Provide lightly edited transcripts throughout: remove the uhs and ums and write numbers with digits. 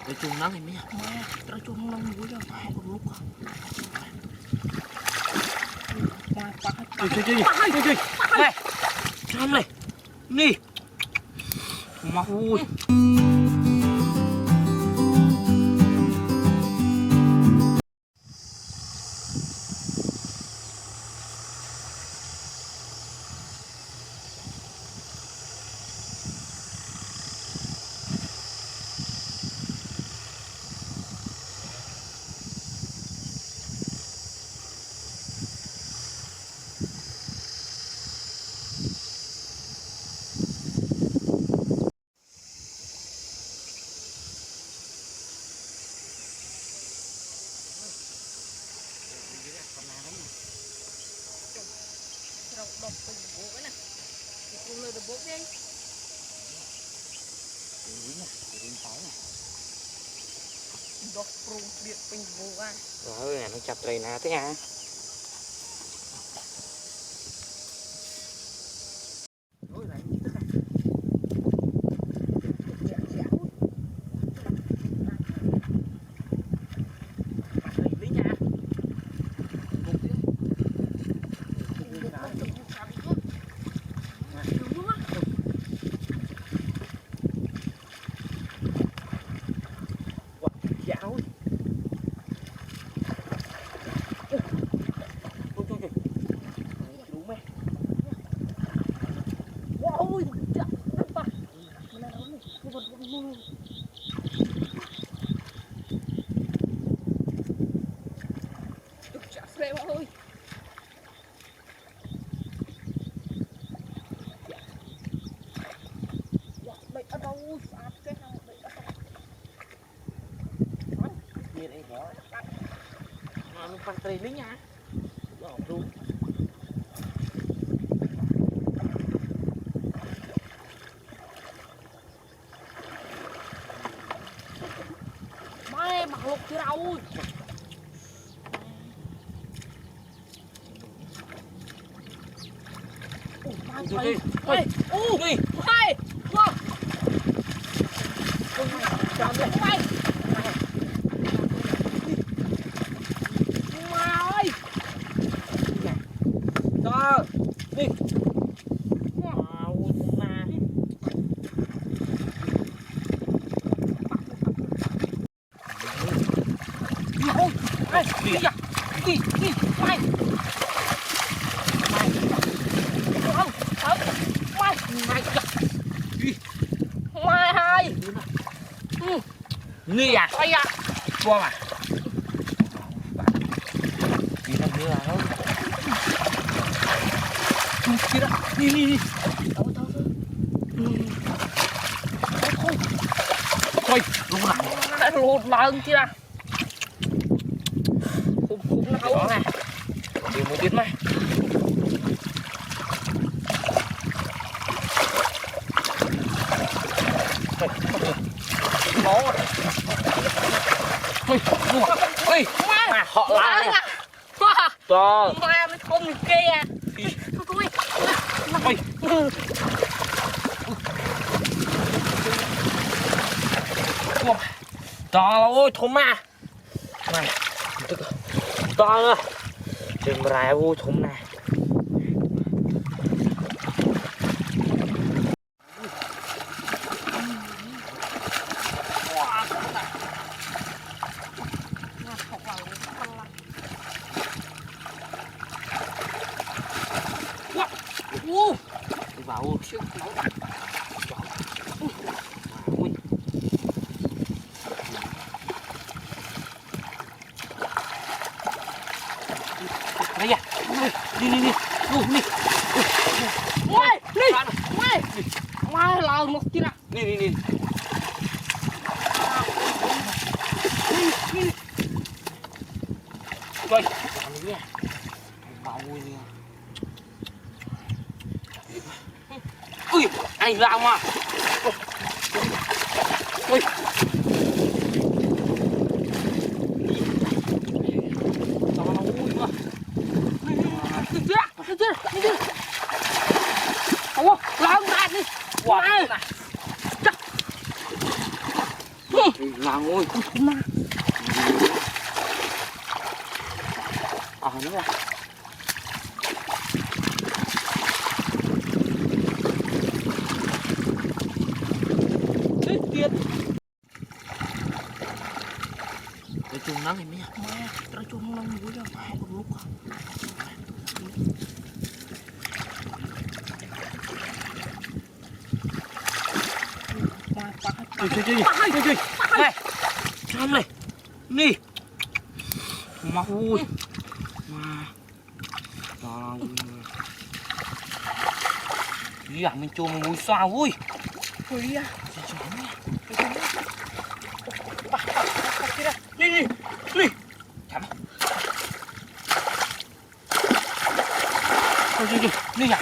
Tôi chung nắng thì mấy à? Tôi chung nắng vui cho hai con lúc. Chơi. Này, chăm này, đi. Mà vui. Đọc bình bố cái này thì cùng lời được bố đi đọc rung biệt bình bố à rồi nó chặt đây nè thế hả ơi đậy ở đâu sạt cái nào đậy ở đâu như đây đó mà mình phạt tiền đấy nha bỏ luôn mai mặc lục chứ đâu đi đi Ôi, đi hai, wow. chọn đi Mày. Mày. cho đi Wow, mà. Đi, mày. Mai hai đi à ai à qua mà đi làm gì nào kia đó đi thôi lúc nào lột lần kia khủng nào này đi một tiếng mai nó ôi mà họ la nè to mà nó không kia thôi ôi to ôi thùng mà này to nữa đừng rải ôi thùng này vào siêu đây à đi mai là một kia đi coi nha vào ui nè ui anh làm mà ui đó nó ui mà đi ủa làm ra đi wow ngang ôi Không mà. nữa là Chết tiệt. cái chung nắng thì mấy Mẹ, tao chung nông vui đâu mà một lúc. Chơi. Này. Chăm này. Nì. Mà ui. Mà. Đó. Ý à, mình chôm mùi xoa ui. Ui à. Nì. Chăm. Chơi. Nì à.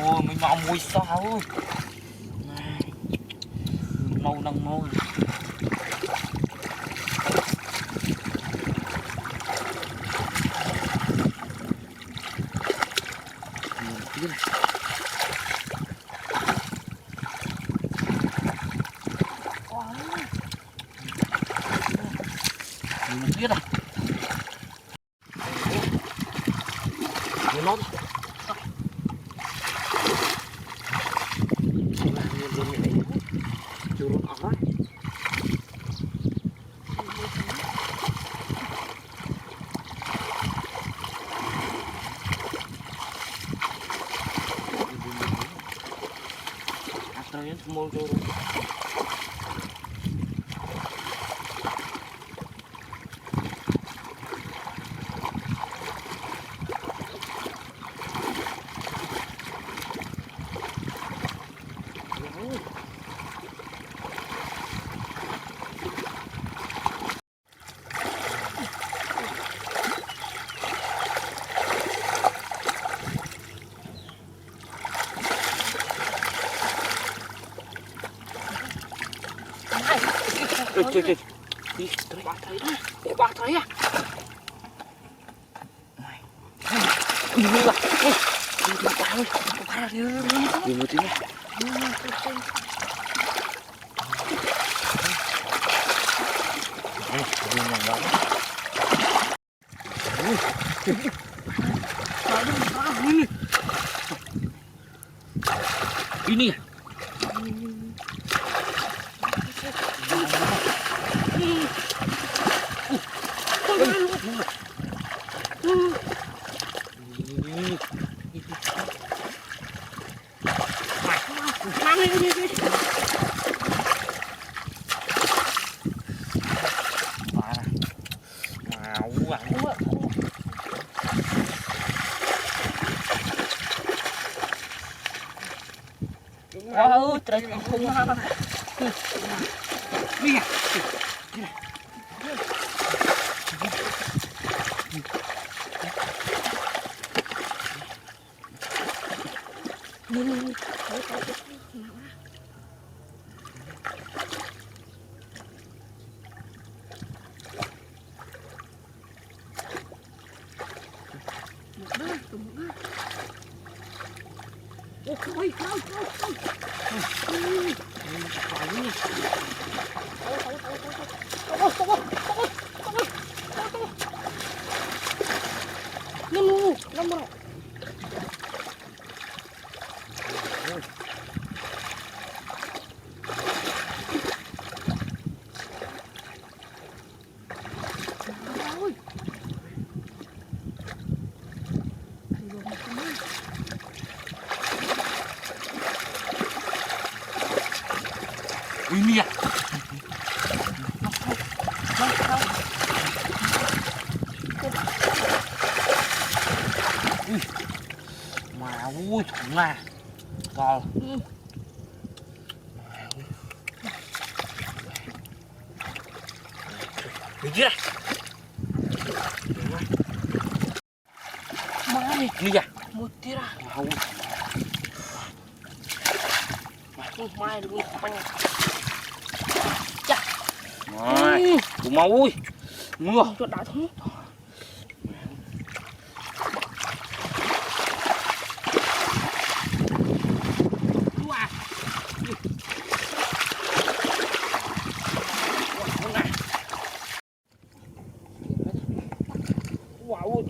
Ôi, mình vào mùi xoa ui. Nâu nâng nâu. Mình biết à. Nó đi. Mua cho Chơi. Đi, tới bà thấy đó. Để bà thấy à. Đi đi bà. Đi bà ơi. Bà đi. Đi một tí nha. Đi nhanh đó. Đi nè. Wow, trời không ha. Đi. Ôi, không. No. Ini ya. Mà ui thủng à. Rồi. Đi ra. Mai, Đi ra. một tí ra. Wow. Mai được bánh. Rồi. Cùng mau ui. Mưa. Chuột đá thôi. ôi